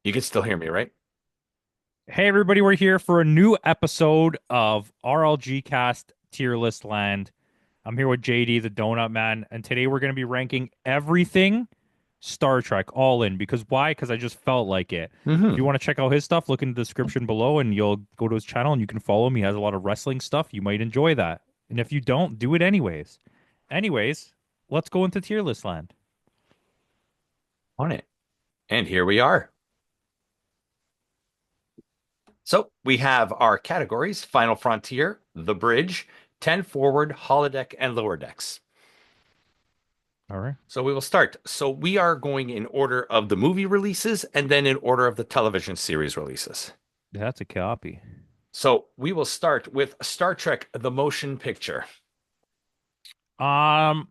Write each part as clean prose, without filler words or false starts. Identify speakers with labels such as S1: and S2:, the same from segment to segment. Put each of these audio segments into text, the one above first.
S1: You can still hear me, right?
S2: Hey everybody, we're here for a new episode of RLG Cast Tier List Land. I'm here with JD, the Donut Man, and today we're going to be ranking everything Star Trek all in. Because why? Because I just felt like it. If you
S1: Hmm.
S2: want to check out his stuff, look in the description below and you'll go to his channel and you can follow him. He has a lot of wrestling stuff. You might enjoy that. And if you don't, do it anyways. Anyways, let's go into Tier List Land.
S1: On it. And here we are. So we have our categories: Final Frontier, The Bridge, 10 Forward, Holodeck, and Lower Decks.
S2: All right.
S1: So we will start. So we are going in order of the movie releases and then in order of the television series releases.
S2: That's a copy.
S1: So we will start with Star Trek: The Motion Picture.
S2: Um,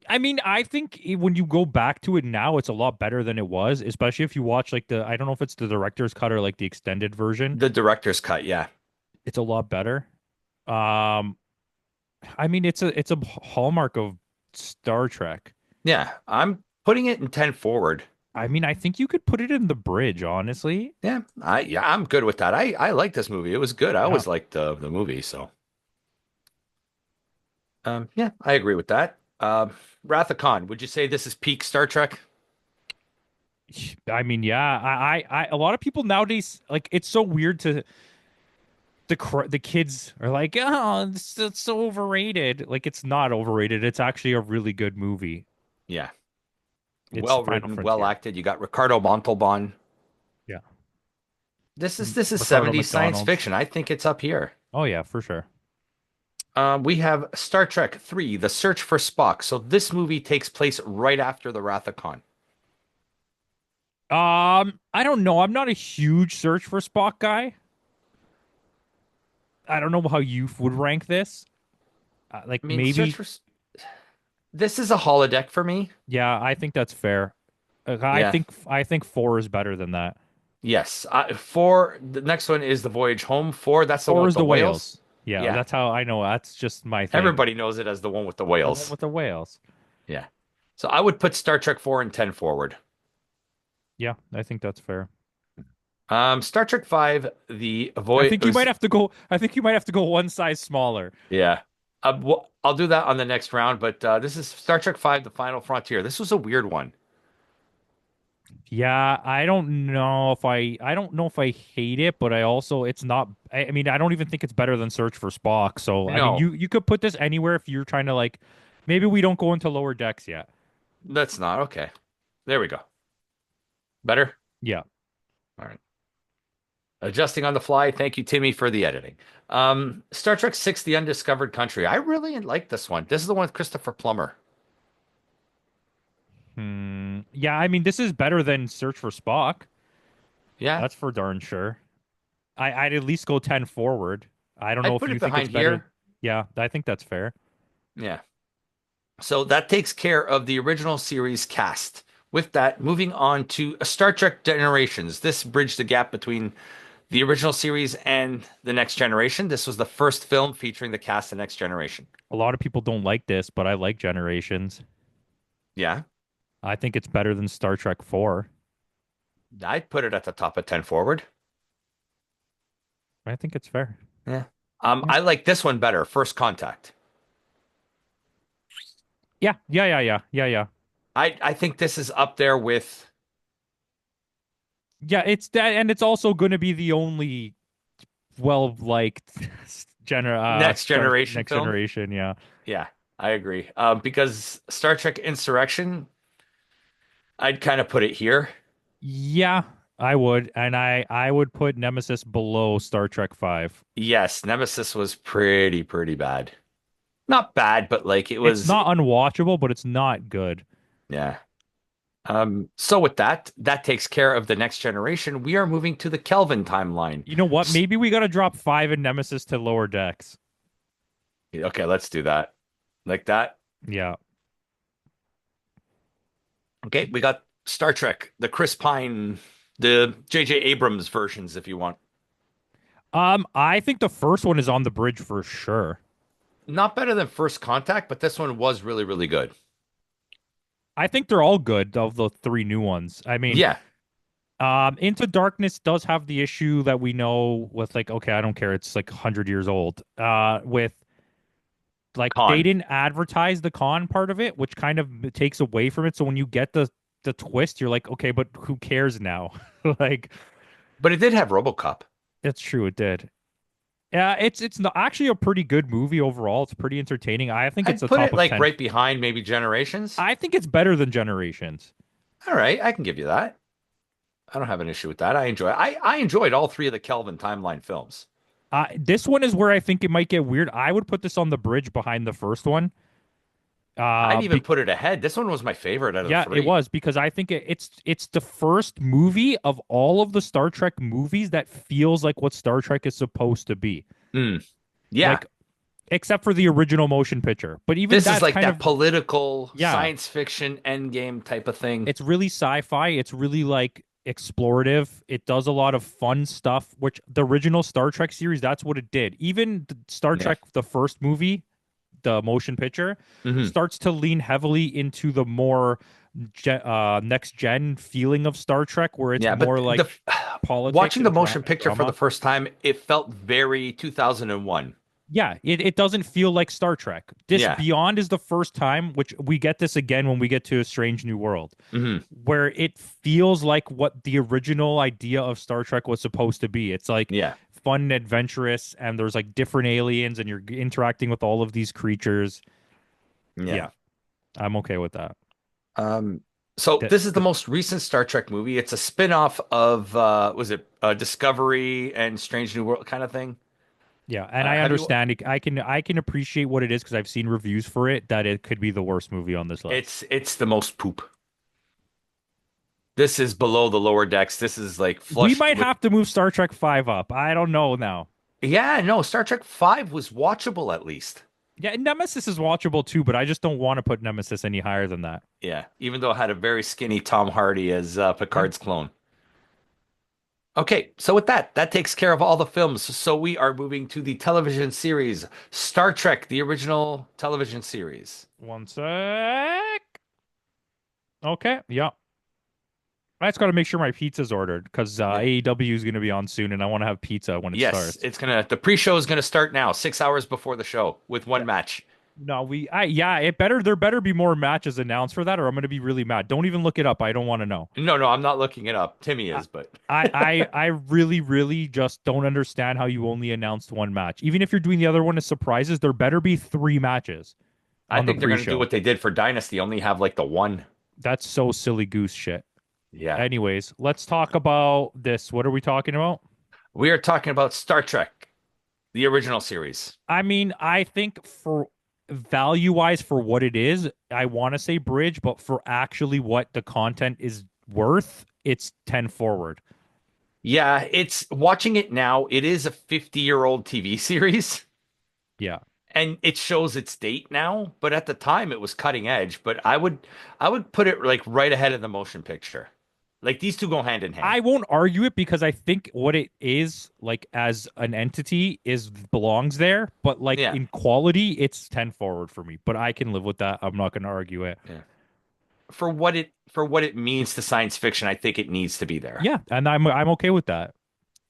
S2: I mean, I think when you go back to it now, it's a lot better than it was, especially if you watch like I don't know if it's the director's cut or like the extended version.
S1: The director's cut, yeah.
S2: It's a lot better. Um, I mean, it's a hallmark of Star Trek.
S1: Yeah, I'm putting it in 10 Forward.
S2: I mean, I think you could put it in the bridge, honestly.
S1: I'm good with that. I like this movie. It was good. I
S2: Yeah.
S1: always liked the movie, so yeah, I agree with that. Wrath of Khan, would you say this is peak Star Trek?
S2: I mean, yeah, a lot of people nowadays like it's so weird to the kids are like, oh, it's so overrated. Like it's not overrated. It's actually a really good movie.
S1: Yeah.
S2: It's
S1: Well
S2: Final
S1: written, well
S2: Frontier.
S1: acted. You got Ricardo Montalban.
S2: Yeah.
S1: This is
S2: Ricardo
S1: 70s science
S2: McDonald's.
S1: fiction. I think it's up here.
S2: Oh yeah, for sure.
S1: We have Star Trek 3, The Search for Spock. So this movie takes place right after the Wrath of Khan.
S2: I don't know. I'm not a huge Search for Spock guy. I don't know how you would rank this. Like
S1: I mean,
S2: maybe,
S1: this is a holodeck for me.
S2: yeah, I think that's fair.
S1: Yeah.
S2: I think four is better than that.
S1: Yes. Four, the next one is The Voyage Home. Four, that's the one
S2: Four
S1: with
S2: is
S1: the
S2: the
S1: whales.
S2: whales. Yeah,
S1: Yeah.
S2: that's how I know. That's just my thing.
S1: Everybody knows it as the one with the
S2: The one
S1: whales.
S2: with the whales.
S1: Yeah. So I would put Star Trek 4 and 10 forward.
S2: Yeah, I think that's fair.
S1: Star Trek 5, the
S2: I
S1: void
S2: think you might
S1: was,
S2: have to go. I think you might have to go one size smaller.
S1: yeah. I'll do that on the next round, but this is Star Trek 5, The Final Frontier. This was a weird one.
S2: Yeah, I don't know if I hate it, but I also it's not I mean, I don't even think it's better than Search for Spock. So, I mean,
S1: No,
S2: you could put this anywhere if you're trying to like maybe we don't go into lower decks yet.
S1: that's not okay. There we go. Better?
S2: Yeah.
S1: All right. Adjusting on the fly. Thank you, Timmy, for the editing. Star Trek 6, The Undiscovered Country. I really like this one. This is the one with Christopher Plummer.
S2: Yeah, I mean, this is better than Search for Spock.
S1: Yeah,
S2: That's for darn sure. I'd at least go 10 forward. I don't know
S1: I'd
S2: if
S1: put
S2: you
S1: it
S2: think it's
S1: behind
S2: better.
S1: here.
S2: Yeah, I think that's fair.
S1: Yeah. So that takes care of the original series cast. With that, moving on to Star Trek Generations. This bridged the gap between the original series and the Next Generation. This was the first film featuring the cast of Next Generation.
S2: A lot of people don't like this, but I like Generations.
S1: Yeah,
S2: I think it's better than Star Trek 4.
S1: I'd put it at the top of 10 forward.
S2: I think it's fair.
S1: Yeah.
S2: Yeah.
S1: I like this one better, First Contact.
S2: Yeah.
S1: I think this is up there with
S2: Yeah, it's that, and it's also going to be the only well liked
S1: Next
S2: Star
S1: Generation
S2: Next
S1: film.
S2: Generation. Yeah,
S1: Yeah, I agree. Because Star Trek Insurrection, I'd kind of put it here.
S2: yeah, I would, and I would put Nemesis below Star Trek 5.
S1: Yes, Nemesis was pretty bad. Not bad, but like it
S2: It's
S1: was,
S2: not unwatchable, but it's not good.
S1: yeah. So with that, that takes care of the Next Generation. We are moving to the Kelvin timeline.
S2: You know what?
S1: S-
S2: Maybe we got to drop 5 in Nemesis to lower decks.
S1: Okay, let's do that. Like that.
S2: Yeah.
S1: Okay, we got Star Trek, the Chris Pine, the J.J. Abrams versions, if you want.
S2: I think the first one is on the bridge for sure.
S1: Not better than First Contact, but this one was really good.
S2: I think they're all good of the three new ones. I mean,
S1: Yeah,
S2: Into Darkness does have the issue that we know with like, okay, I don't care, it's like 100 years old. With like they
S1: Con.
S2: didn't advertise the con part of it, which kind of takes away from it. So when you get the twist, you're like, okay, but who cares now? Like,
S1: But it did have RoboCop.
S2: it's true, it did. Yeah, actually a pretty good movie overall. It's pretty entertaining. I think it's
S1: I'd
S2: a
S1: put
S2: top
S1: it
S2: of
S1: like
S2: 10.
S1: right behind maybe Generations.
S2: I think it's better than Generations.
S1: All right, I can give you that. I don't have an issue with that. I enjoyed all three of the Kelvin timeline films.
S2: This one is where I think it might get weird. I would put this on the bridge behind the first one.
S1: I'd even
S2: Be
S1: put it ahead. This one was my favorite out of the
S2: Yeah, it
S1: three.
S2: was because I think it's the first movie of all of the Star Trek movies that feels like what Star Trek is supposed to be.
S1: Mm, yeah,
S2: Like except for the original motion picture. But even
S1: this is
S2: that's
S1: like
S2: kind
S1: that
S2: of
S1: political
S2: yeah,
S1: science fiction endgame type of thing.
S2: it's really sci-fi. It's really like explorative. It does a lot of fun stuff, which the original Star Trek series, that's what it did. Even the Star
S1: Yeah.
S2: Trek, the first movie, the motion picture,
S1: Hmm.
S2: starts to lean heavily into the more next gen feeling of Star Trek, where it's
S1: Yeah, but
S2: more like politics
S1: watching the
S2: and
S1: motion
S2: and
S1: picture for the
S2: drama.
S1: first time, it felt very 2001.
S2: Yeah, it doesn't feel like Star Trek. This
S1: Yeah.
S2: Beyond is the first time, which we get this again when we get to A Strange New World,
S1: Hmm.
S2: where it feels like what the original idea of Star Trek was supposed to be. It's like
S1: Yeah.
S2: fun and adventurous, and there's like different aliens, and you're interacting with all of these creatures.
S1: Yeah.
S2: Yeah, I'm okay with that.
S1: Um, so
S2: That,
S1: this is the most recent Star Trek movie. It's a spin-off of was it Discovery and Strange New World kind of thing?
S2: Yeah, and I
S1: Have you
S2: understand it. I can appreciate what it is because I've seen reviews for it that it could be the worst movie on this list.
S1: it's the most poop. This is below the lower decks. This is like
S2: We
S1: flushed
S2: might
S1: with
S2: have to move Star Trek 5 up. I don't know now.
S1: yeah, no, Star Trek 5 was watchable at least.
S2: Yeah, Nemesis is watchable too, but I just don't want to put Nemesis any higher than that.
S1: Yeah, even though it had a very skinny Tom Hardy as
S2: Yeah.
S1: Picard's clone. Okay, so with that, that takes care of all the films. So we are moving to the television series, Star Trek, the original television series.
S2: One sec. Okay. Yeah. I just got to make sure my pizza's ordered because
S1: Yeah.
S2: AEW is going to be on soon, and I want to have pizza when it
S1: Yes,
S2: starts.
S1: it's gonna the pre-show is gonna start now, 6 hours before the show with one match.
S2: No, yeah, there better be more matches announced for that, or I'm gonna be really mad. Don't even look it up. I don't want to know.
S1: No, no, I'm not looking it up. Timmy
S2: I,
S1: is, but
S2: I really, really just don't understand how you only announced one match. Even if you're doing the other one as surprises, there better be three matches
S1: I
S2: on the
S1: think they're gonna do
S2: pre-show.
S1: what they did for Dynasty, only have like the one.
S2: That's so silly goose shit.
S1: Yeah.
S2: Anyways, let's talk about this. What are we talking about?
S1: We are talking about Star Trek, the original series.
S2: I mean, I think for value wise for what it is, I want to say bridge, but for actually what the content is worth, it's 10 forward.
S1: Yeah, it's watching it now, it is a 50-year-old TV series.
S2: Yeah.
S1: And it shows its date now, but at the time it was cutting edge. But I would put it like right ahead of the motion picture. Like these two go hand in hand.
S2: I won't argue it because I think what it is like as an entity is belongs there, but like
S1: Yeah,
S2: in quality, it's 10 forward for me. But I can live with that. I'm not going to argue it.
S1: yeah. For what it means to science fiction, I think it needs to be there.
S2: Yeah, and I'm okay with that.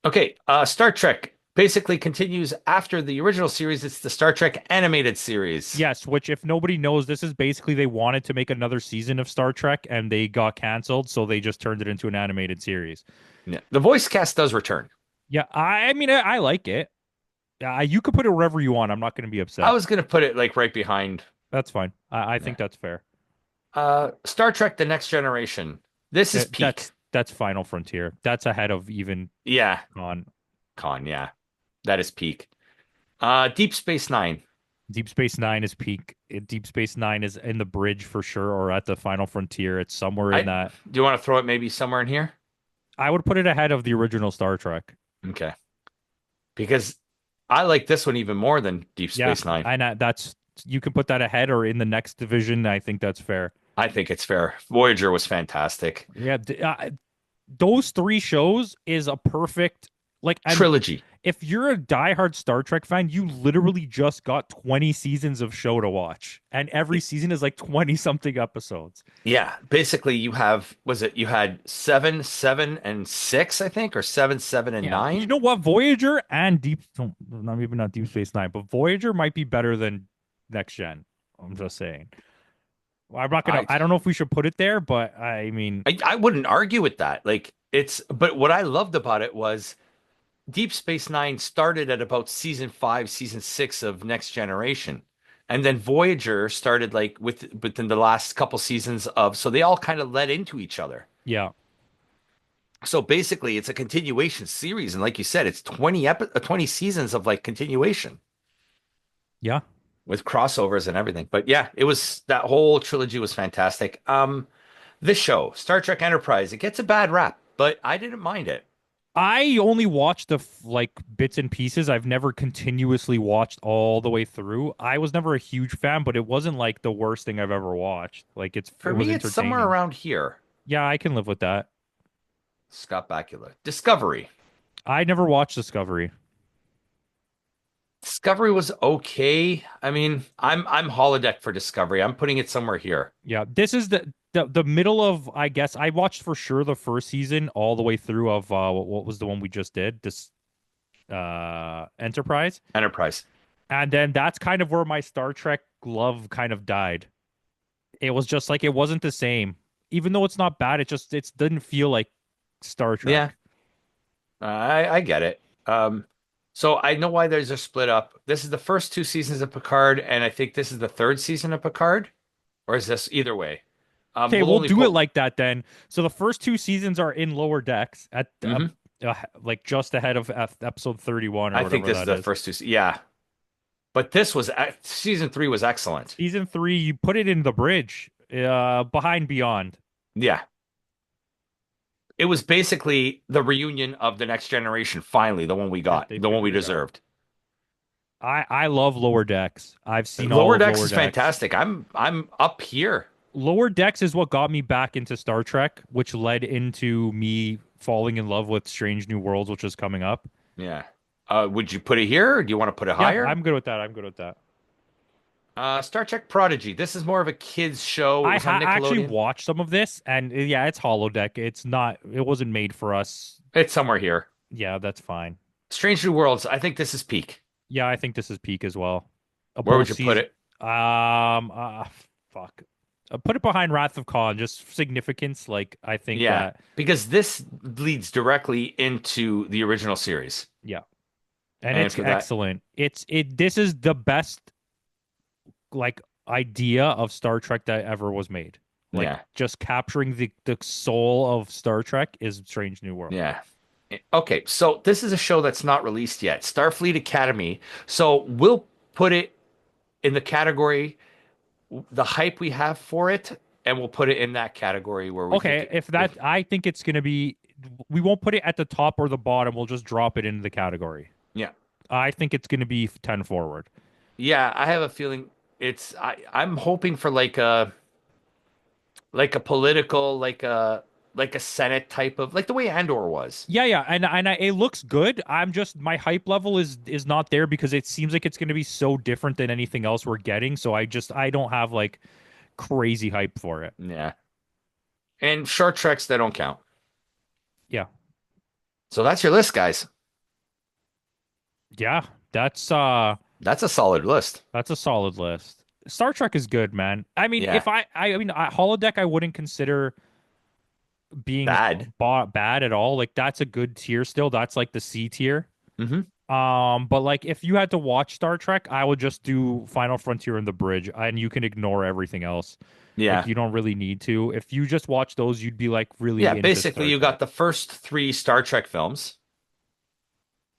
S1: Okay, Star Trek basically continues after the original series. It's the Star Trek animated series.
S2: Yes, which if nobody knows, this is basically they wanted to make another season of Star Trek and they got canceled, so they just turned it into an animated series.
S1: Yeah. The voice cast does return.
S2: Yeah, I mean I like it. You could put it wherever you want. I'm not going to be
S1: I
S2: upset.
S1: was gonna put it like right behind.
S2: That's fine. I
S1: Yeah.
S2: think that's fair.
S1: Star Trek: The Next Generation. This is peak.
S2: That's Final Frontier. That's ahead of even
S1: Yeah,
S2: on
S1: Con. Yeah, that is peak. Deep Space Nine.
S2: Deep Space Nine is peak. Deep Space Nine is in the bridge for sure, or at the Final Frontier. It's somewhere in
S1: I
S2: that.
S1: Do you want to throw it maybe somewhere in here?
S2: I would put it ahead of the original Star Trek.
S1: Okay, because I like this one even more than Deep
S2: Yeah,
S1: Space Nine.
S2: and that's you can put that ahead or in the next division. I think that's fair.
S1: I think it's fair. Voyager was fantastic.
S2: Yeah, those three shows is a perfect Like, and
S1: trilogy.
S2: if you're a diehard Star Trek fan, you literally just got 20 seasons of show to watch, and every season is like 20 something episodes.
S1: Yeah, basically you have was it you had seven, seven, and six, I think, or seven, seven, and
S2: Yeah, but you
S1: nine?
S2: know what? Voyager and Deep, no, not maybe not Deep Space Nine, but Voyager might be better than Next Gen. I'm just saying. Well, I'm not gonna.
S1: I
S2: I don't know if we should put it there, but I mean,
S1: I wouldn't argue with that. Like it's but what I loved about it was Deep Space Nine started at about season five, season six of Next Generation. And then Voyager started like within the last couple seasons of, so they all kind of led into each other.
S2: yeah,
S1: So basically it's a continuation series. And like you said, it's 20 seasons of like continuation
S2: yeah.
S1: with crossovers and everything. But yeah, it was that whole trilogy was fantastic. This show, Star Trek Enterprise, it gets a bad rap, but I didn't mind it.
S2: I only watched like bits and pieces. I've never continuously watched all the way through. I was never a huge fan, but it wasn't like the worst thing I've ever watched. Like it
S1: For
S2: was
S1: me, it's somewhere
S2: entertaining.
S1: around here.
S2: Yeah, I can live with that.
S1: Scott Bakula. Discovery.
S2: I never watched Discovery.
S1: Discovery was okay. I mean, I'm holodeck for Discovery. I'm putting it somewhere here.
S2: Yeah, this is the middle of, I guess I watched for sure the first season all the way through of what was the one we just did, this Enterprise.
S1: Enterprise.
S2: And then that's kind of where my Star Trek love kind of died. It was just like it wasn't the same. Even though it's not bad, it didn't feel like Star
S1: Yeah,
S2: Trek.
S1: I get it. So I know why there's a split up. This is the first two seasons of Picard, and I think this is the third season of Picard, or is this either way?
S2: Okay,
S1: We'll
S2: we'll
S1: only
S2: do it
S1: quote.
S2: like that then. So the first two seasons are in lower decks at
S1: Hmm.
S2: like just ahead of episode 31 or
S1: I think
S2: whatever
S1: this is
S2: that
S1: the
S2: is.
S1: first two. Yeah, but this was season three was excellent.
S2: Season 3, you put it in the bridge, behind Beyond.
S1: Yeah, it was basically the reunion of the next generation. Finally, the one we
S2: Yeah,
S1: got,
S2: they
S1: the one we
S2: figured it out.
S1: deserved.
S2: I love Lower Decks. I've seen all
S1: Lower
S2: of
S1: Decks
S2: Lower
S1: is
S2: Decks.
S1: fantastic. I'm up here.
S2: Lower Decks is what got me back into Star Trek, which led into me falling in love with Strange New Worlds, which is coming up.
S1: Yeah. Would you put it here, or do you want to put it
S2: Yeah,
S1: higher?
S2: I'm good with that. I'm good with that.
S1: Star Trek Prodigy. This is more of a kids show. It
S2: I
S1: was on
S2: actually
S1: Nickelodeon.
S2: watched some of this, and yeah, it's holodeck. It's not. It wasn't made for us.
S1: It's somewhere here.
S2: Yeah, that's fine.
S1: Strange New Worlds. I think this is peak.
S2: Yeah, I think this is peak as well.
S1: Where would
S2: Both
S1: you put
S2: seasons.
S1: it?
S2: Fuck. Put it behind Wrath of Khan. Just significance. Like I think
S1: Yeah,
S2: that.
S1: because this leads directly into the original series.
S2: Yeah, and
S1: And
S2: it's
S1: for that,
S2: excellent. It. This is the best like idea of Star Trek that ever was made. Like
S1: yeah,
S2: just capturing the soul of Star Trek is Strange New Worlds.
S1: yeah. Okay, so this is a show that's not released yet. Starfleet Academy. So we'll put it in the category, the hype we have for it, and we'll put it in that category where we think
S2: Okay,
S1: it,
S2: if
S1: if
S2: that, I think it's gonna be. We won't put it at the top or the bottom. We'll just drop it into the category.
S1: yeah.
S2: I think it's gonna be 10 forward.
S1: Yeah, I have a feeling I'm hoping for like a political like a Senate type of like the way Andor was.
S2: Yeah, yeah, and it looks good. I'm just my hype level is not there because it seems like it's gonna be so different than anything else we're getting. So I don't have like crazy hype for it.
S1: Yeah. And short treks they don't count.
S2: Yeah,
S1: So that's your list, guys.
S2: yeah,
S1: That's a solid list.
S2: that's a solid list. Star Trek is good, man. I mean,
S1: Yeah.
S2: if I mean, holodeck, I wouldn't consider being
S1: Bad.
S2: bad at all. Like that's a good tier still. That's like the C tier.
S1: Hmm.
S2: But like if you had to watch Star Trek, I would just do Final Frontier and The Bridge, and you can ignore everything else. Like
S1: Yeah.
S2: you don't really need to. If you just watch those, you'd be like
S1: Yeah,
S2: really into
S1: basically
S2: Star
S1: you
S2: Trek.
S1: got the first three Star Trek films,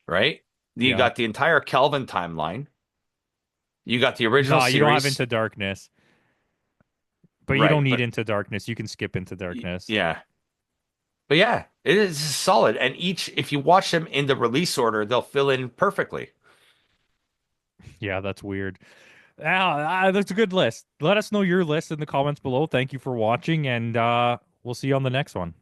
S1: right? You
S2: Yeah.
S1: got the entire Kelvin timeline. You got the original
S2: No, you don't have
S1: series.
S2: Into Darkness, but you don't
S1: Right,
S2: need
S1: but
S2: Into Darkness. You can skip Into Darkness.
S1: yeah. But yeah, it is solid. And each, if you watch them in the release order, they'll fill in perfectly.
S2: Yeah, that's weird. That's a good list. Let us know your list in the comments below. Thank you for watching, and we'll see you on the next one.